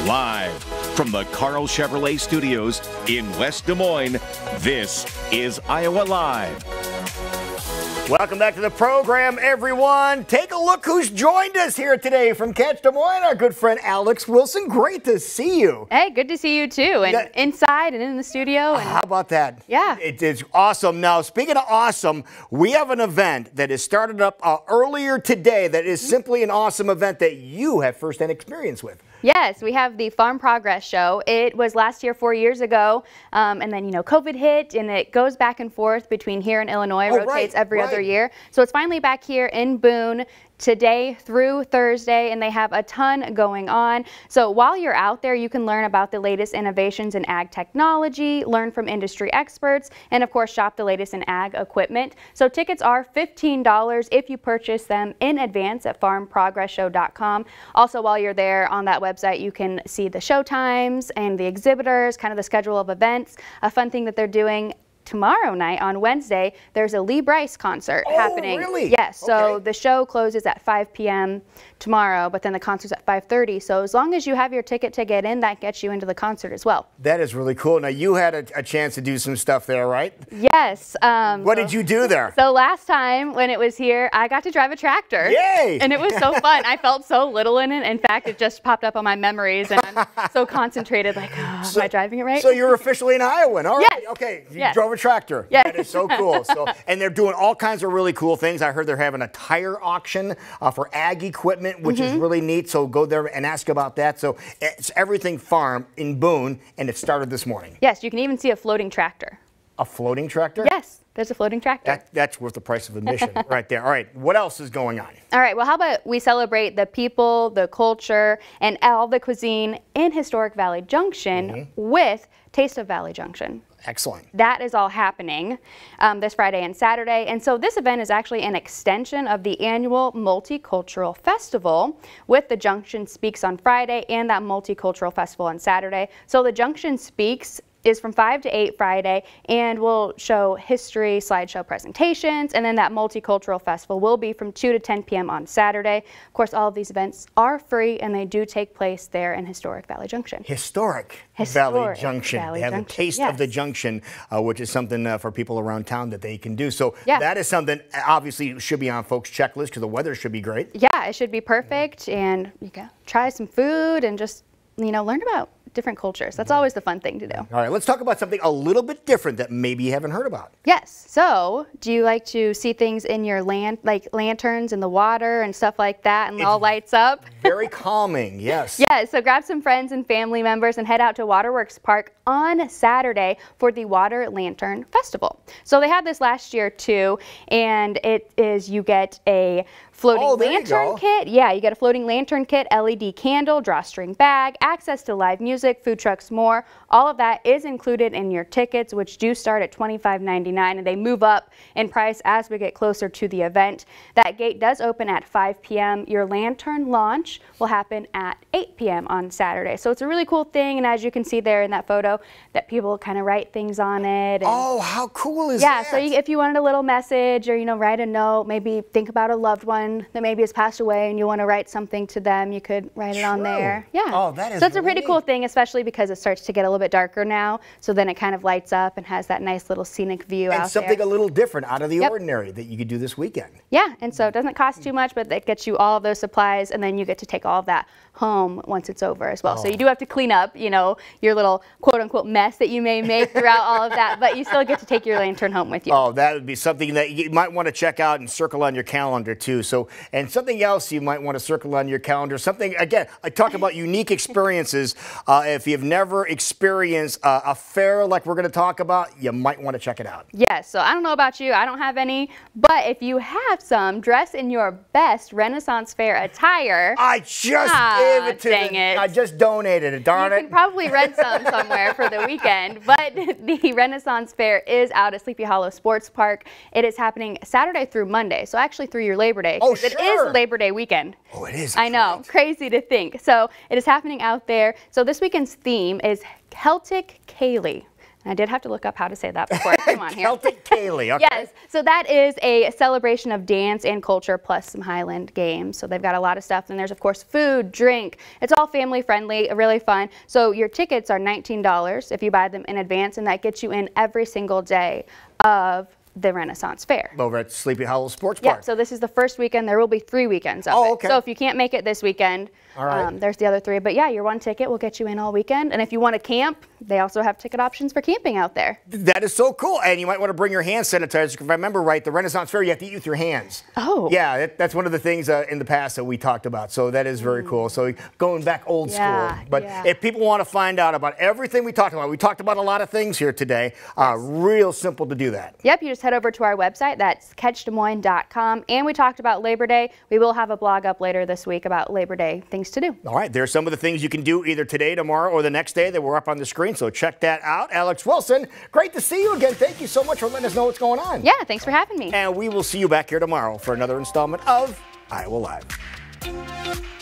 Live from the Carl Chevrolet Studios in West Des Moines, this is Iowa Live. Welcome back to the program, everyone. Take a look who's joined us here today from Catch Des Moines, our good friend Alex Wilson. Great to see you. Hey, good to see you too, and inside and in the studio. And how about that? Yeah. It's awesome. Now, speaking of awesome, we have an event that has started up earlier today that is simply an awesome event that you have firsthand experience with. Yes, we have the Farm Progress Show. It was last year, 4 years ago, and then, COVID hit, and it goes back and forth between here and Illinois, rotates every other year. So it's finally back here in Boone today through Thursday, and they have a ton going on. So while you're out there, you can learn about the latest innovations in ag technology, learn from industry experts, and of course shop the latest in ag equipment. So tickets are $15 if you purchase them in advance at farmprogressshow.com. Also, while you're there on that website, you can see the show times and the exhibitors, kind of the schedule of events. A fun thing that they're doing tomorrow night on Wednesday, there's a Lee Brice concert happening. Really? Yes. So the show closes at 5 p.m. tomorrow, but then the concert's at 5:30. So as long as you have your ticket to get in, that gets you into the concert as well. That is really cool. Now, you had a chance to do some stuff there, right? Yes. What did you do there? So last time when it was here, I got to drive a tractor. Yay! And it was so fun. I felt so little in it. In fact, it just popped up on my memories, and I'm so concentrated, like, am I driving it right? So you're officially an Iowan. All right. Yes. Okay. You drove a tractor. Yes. That is so cool. And they're doing all kinds of really cool things. I heard they're having a tire auction for ag equipment, which is really neat. So go there and ask about that. So it's everything farm in Boone, and it started this morning. Yes, you can even see a floating tractor. A floating tractor? Yes, there's a floating tractor. That's worth the price of admission right there. All right, what else is going on? All right, well, how about we celebrate the people, the culture, and all the cuisine in Historic Valley Junction with Taste of Valley Junction. Excellent. That is all happening this Friday and Saturday. And so this event is actually an extension of the annual Multicultural Festival with the Junction Speaks on Friday and that Multicultural Festival on Saturday. So the Junction Speaks is from 5 to 8 Friday, and we'll show history, slideshow presentations, and then that Multicultural Festival will be from 2 to 10 p.m. on Saturday. Of course, all of these events are free, and they do take place there in Historic Valley Junction. Historic Valley Junction. They have a taste of the junction, which is something for people around town that they can do. So that is something obviously should be on folks' checklist because the weather should be great. Yeah, it should be perfect, and you can try some food and just, learn about different cultures. That's always the fun thing to do. All right, let's talk about something a little bit different that maybe you haven't heard about. Yes. So, do you like to see things in your like lanterns in the water and stuff like that, and it all lights up? Very calming, yes. Yeah, so grab some friends and family members and head out to Waterworks Park on Saturday for the Water Lantern Festival. So they had this last year too, and it is you get a floating lantern kit. Yeah, you get a floating lantern kit, LED candle, drawstring bag, access to live music, food trucks, more. All of that is included in your tickets, which do start at $25.99, and they move up in price as we get closer to the event. That gate does open at 5 p.m. Your lantern launch will happen at 8 p.m. on Saturday. So it's a really cool thing, and as you can see there in that photo, that people kind of write things on it. And oh, how cool is that? Yeah, so if you wanted a little message or, write a note, maybe think about a loved one that maybe has passed away and you want to write something to them, you could write it on there. Yeah. Oh, that is So it's a pretty cool thing, especially because it starts to get a little bit darker now. So then it kind of lights up and has that nice little scenic view out there. And something a little different, out of the ordinary that you could do this weekend. Yeah, and so it doesn't cost too much, but it gets you all of those supplies, and then you get to take all of that home once it's over as well. So you do have to clean up, your little quote-unquote mess that you may make throughout all of that, but you still get to take your lantern home with you. Oh, that would be something that you might want to check out and circle on your calendar too. So, and something else you might want to circle on your calendar, something, again, I talk about unique experiences. If you've never experienced a fair like we're going to talk about, you might want to check it out. Yes, so I don't know about you, I don't have any, but if you have some, dress in your best Renaissance Fair attire. I just gave it to dang it. I just donated it, darn it. You can probably rent some somewhere for the weekend, but the Renaissance Fair is out at Sleepy Hollow Sports Park. It is happening Saturday through Monday, so actually through your Labor Day. Oh, sure. It is Labor Day weekend. Oh, it is. I know, crazy to think. So it is happening out there. So this weekend's theme is Celtic Ceilidh. I did have to look up how to say that before I came on here. Celtic Ceilidh, okay. Yes, so that is a celebration of dance and culture plus some Highland games. So they've got a lot of stuff. And there's, of course, food, drink. It's all family friendly, really fun. So your tickets are $19 if you buy them in advance, and that gets you in every single day of the Renaissance Fair. Over at Sleepy Hollow Sports Park. Yeah, so this is the first weekend. There will be 3 weekends of it. Okay. So if you can't make it this weekend, all right. There's the other 3. But yeah, your one ticket will get you in all weekend. And if you want to camp, they also have ticket options for camping out there. That is so cool. And you might want to bring your hand sanitizer. If I remember right, the Renaissance Fair, you have to eat with your hands. Oh. Yeah, that's one of the things in the past that we talked about. So that is very cool. So going back old school. But if people want to find out about everything we talked about a lot of things here today. Yes. Real simple to do that. Yep, you just head over to our website. That's catchdesmoines.com. And we talked about Labor Day. We will have a blog up later this week about Labor Day things to do. All right, there's some of the things you can do either today, tomorrow, or the next day that were up on the screen. So check that out. Alex Wilson, great to see you again. Thank you so much for letting us know what's going on. Yeah, thanks for having me. And we will see you back here tomorrow for another installment of Iowa Live.